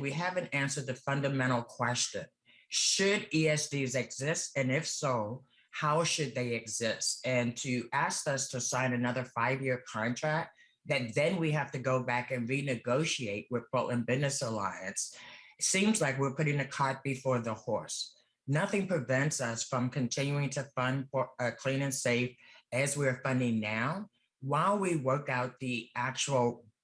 We haven't answered the fundamental question. Should ESDs exist? And if so, how should they exist? And to ask us to sign another 5-year contract that then we have to go back and renegotiate with Portland Business Alliance, it seems like we're putting the cart before the horse. Nothing prevents us from continuing to fund Clean and Safe as we're funding now, while we work out the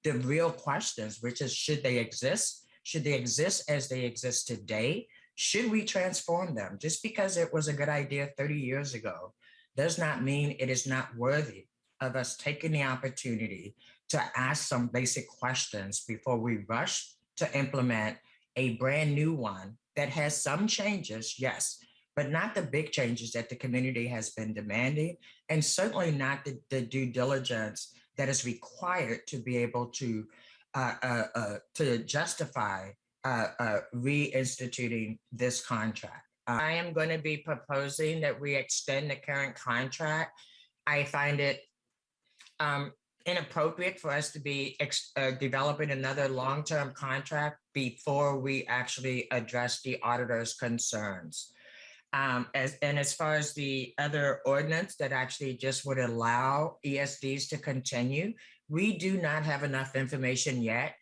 real questions, which is, should they exist? Should they exist as they exist today? Should we transform them? Just because it was a good idea 30 years ago does not mean it is not worthy of us taking the opportunity to ask some basic questions before we rush to implement a brand new one that has some changes, yes, but not the big changes that the community has been demanding, and certainly not the due diligence that is required to be able to justify reinstituting this contract. I am going to be proposing that we extend the current contract. I find it inappropriate for us to be developing another long-term contract before we actually address the auditor's concerns. As far as the other ordinance that actually just would allow ESDs to continue, we do not have enough information yet.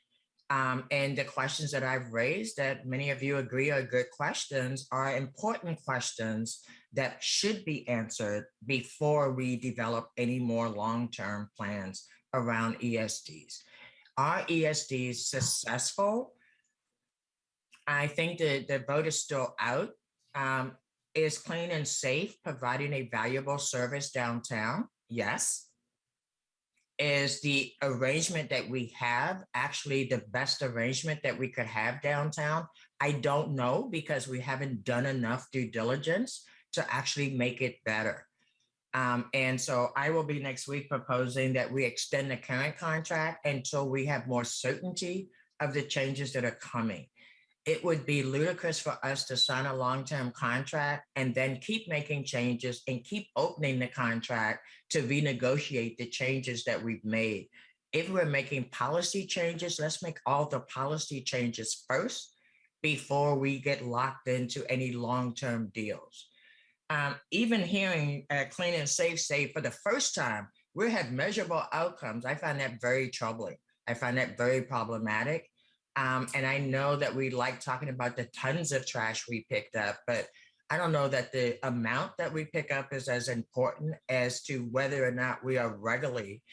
And the questions that I've raised, that many of you agree are good questions, are important questions that should be answered before we develop any more long-term plans around ESDs. Are ESDs successful? I think the vote is still out. Is Clean and Safe providing a valuable service downtown? Yes. Is the arrangement that we have actually the best arrangement that we could have downtown? I don't know, because we haven't done enough due diligence to actually make it better. And so I will be next week proposing that we extend the current contract until we have more certainty of the changes that are coming. It would be ludicrous for us to sign a long-term contract and then keep making changes and keep opening the contract to renegotiate the changes that we've made. If we're making policy changes, let's make all the policy changes first before we get locked into any long-term deals. Even hearing Clean and Safe say for the first time, we have measurable outcomes, I find that very troubling. I find that very problematic. And I know that we like talking about the tons of trash we picked up, but I don't know that the amount that we pick up is as important as to whether or not we are regularly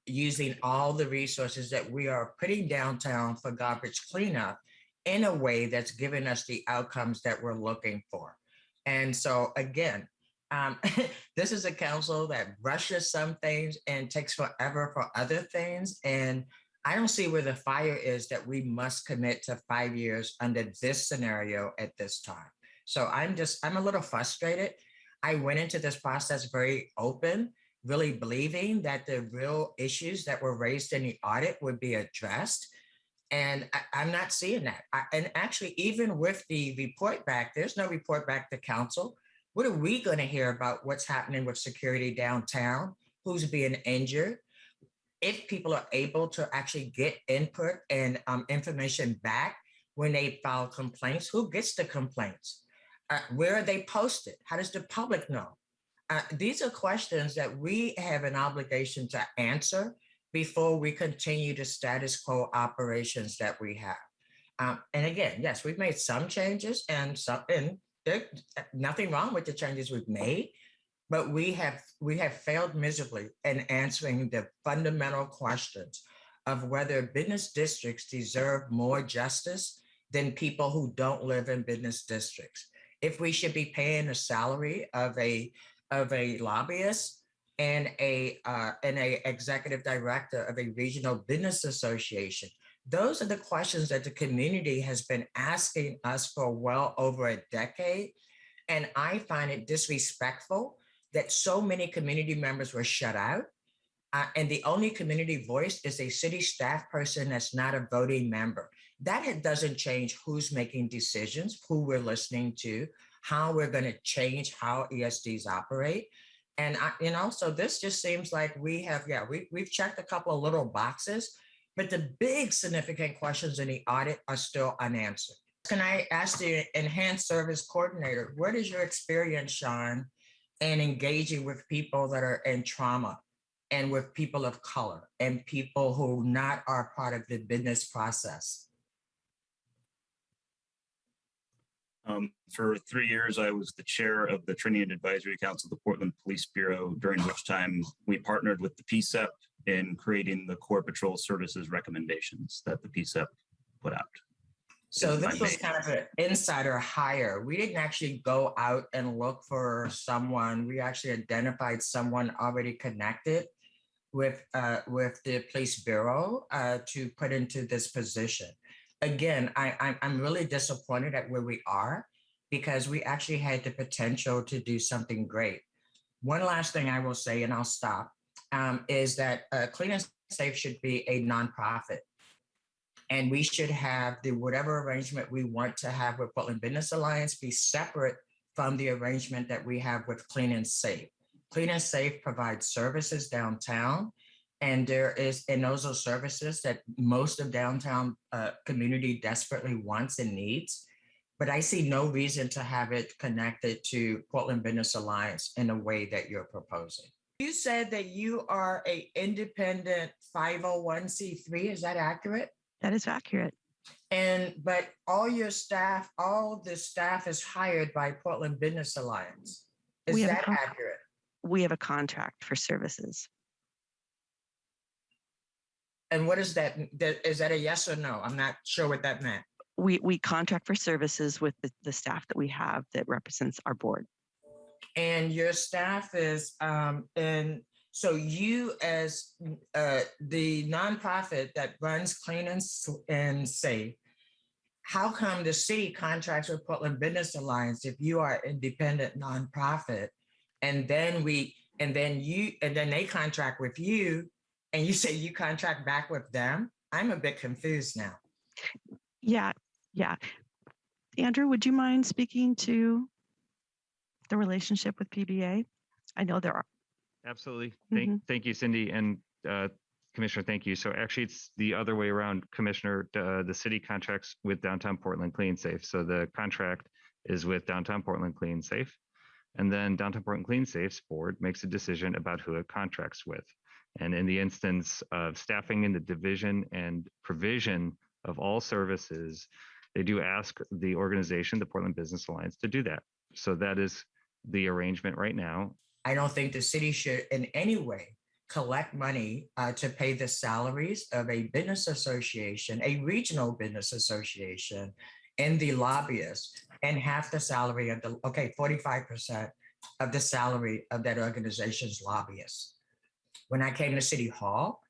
using all the resources that we are putting downtown for garbage cleanup in a way that's giving us the outcomes that we're looking for. And so again, this is a council that rushes some things and takes forever for other things. And I don't see where the fire is that we must commit to 5 years under this scenario at this time. So I'm a little frustrated. I went into this process very open, really believing that the real issues that were raised in the audit would be addressed. And I'm not seeing that. And actually, even with the report back, there's no report back to council. What are we going to hear about what's happening with security downtown? Who's being injured? If people are able to actually get input and information back when they file complaints, who gets the complaints? Where are they posted? How does the public know? These are questions that we have an obligation to answer before we continue the status quo operations that we have. And again, yes, we've made some changes, and there's nothing wrong with the changes we've made. But we have failed miserably in answering the fundamental questions of whether business districts deserve more justice than people who don't live in business districts. If we should be paying the salary of a lobbyist and a executive director of a regional business association. Those are the questions that the community has been asking us for well over a decade. And I find it disrespectful that so many community members were shut out. And the only community voice is a city staff person that's not a voting member. That doesn't change who's making decisions, who we're listening to, how we're going to change how ESDs operate. And so this just seems like we've checked a couple of little boxes, But the big significant questions in the audit are still unanswered. Can I ask the enhanced service coordinator, what is your experience, Sean, in engaging with people that are in trauma and with people of color and people who not are part of the business process? For 3 years, I was the chair of the Training and Advisory Council of the Portland Police Bureau, during which time we partnered with the PSEP in creating the core patrol services recommendations that the PSEP put out. So this was kind of an insider hire. We didn't actually go out and look for someone. We actually identified someone already connected with the police bureau to put into this position. Again, I'm really disappointed at where we are because we actually had the potential to do something great. One last thing I will say, and I'll stop, is that Clean and Safe should be a nonprofit. And we should have the whatever arrangement we want to have with Portland Business Alliance be separate from the arrangement that we have with Clean and Safe. Clean and Safe provides services downtown, and those are services that most of downtown community desperately wants and needs. But I see no reason to have it connected to Portland Business Alliance in a way that you're proposing. You said that you are an independent 501c3. Is that accurate? That is accurate. But all the staff is hired by Portland Business Alliance. Is that accurate? We have a contract for services. And what is that? Is that a yes or no? I'm not sure what that meant. We contract for services with the staff that we have that represents our board. And your staff is so you, as the nonprofit that runs Clean and Safe, how come the city contracts with Portland Business Alliance if you are an independent nonprofit, and then they contract with you, and you say you contract back with them? I'm a bit confused now. Yeah. Andrew, would you mind speaking to the relationship with PBA? I know there are. Absolutely. Thank you, Cindy, and Commissioner, thank you. So actually it's the other way around, Commissioner. The city contracts with Downtown Portland Clean Safe. So the contract is with Downtown Portland Clean Safe, and then Downtown Portland Clean Safe's board makes a decision about who it contracts with. And in the instance of staffing in the division and provision of all services, they do ask the organization, the Portland Business Alliance, to do that. So that is the arrangement right now. I don't think the city should in any way collect money to pay the salaries of a business association, a regional business association, and the lobbyists, and half the salary of 45% of the salary of that organization's lobbyists. When I came to City Hall,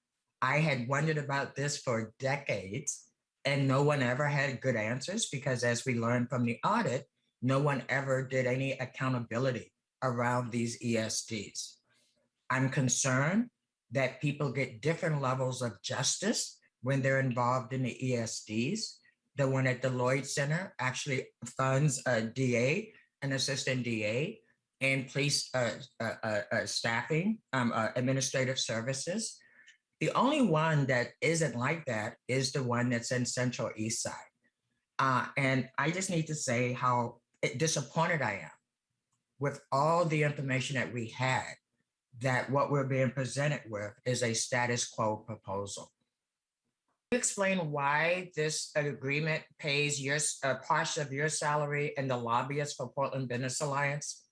I had wondered about this for decades, and no one ever had good answers because, as we learned from the audit, no one ever did any accountability around these ESDs. I'm concerned that people get different levels of justice when they're involved in the ESDs. The one at the Lloyd Center actually funds a DA, an assistant DA, and police staffing, administrative services. The only one that isn't like that is the one that's in Central East Side. And I just need to say how disappointed I am with all the information that we had, that what we're being presented with is a status quo proposal. Can you explain why this agreement pays a portion of your salary and the lobbyists for Portland Business Alliance?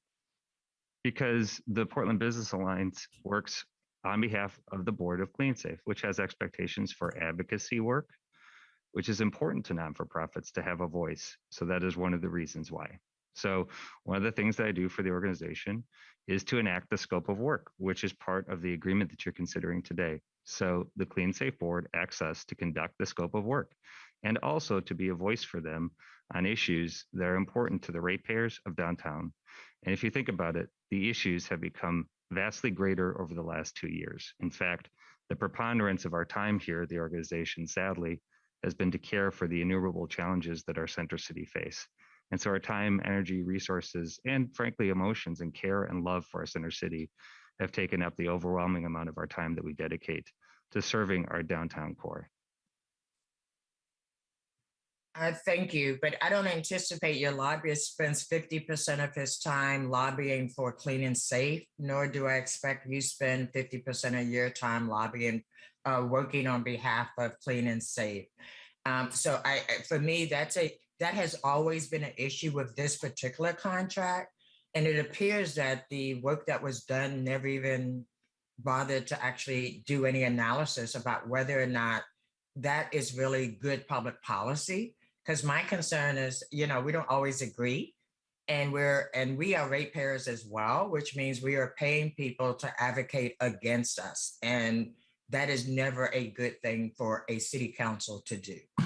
Because the Portland Business Alliance works on behalf of the Board of Clean Safe, which has expectations for advocacy work, which is important to non-for-profits to have a voice. So that is one of the reasons why. So one of the things that I do for the organization is to enact the scope of work, which is part of the agreement that you're considering today. So the Clean Safe Board asks us to conduct the scope of work and also to be a voice for them on issues that are important to the ratepayers of downtown. And if you think about it, the issues have become vastly greater over the last 2 years. In fact, the preponderance of our time here at the organization, sadly, has been to care for the innumerable challenges that our center city face. And so our time, energy, resources, and frankly, emotions and care and love for our center city have taken up the overwhelming amount of our time that we dedicate to serving our downtown core. Thank you, but I don't anticipate your lobbyist spends 50% of his time lobbying for Clean and Safe, nor do I expect you spend 50% of your time lobbying, working on behalf of Clean and Safe. For me, that has always been an issue with this particular contract. And it appears that the work that was done never even bothered to actually do any analysis about whether or not that is really good public policy. Because my concern is, we don't always agree. And we are ratepayers as well, which means we are paying people to advocate against us. And that is never a good thing for a city council to do.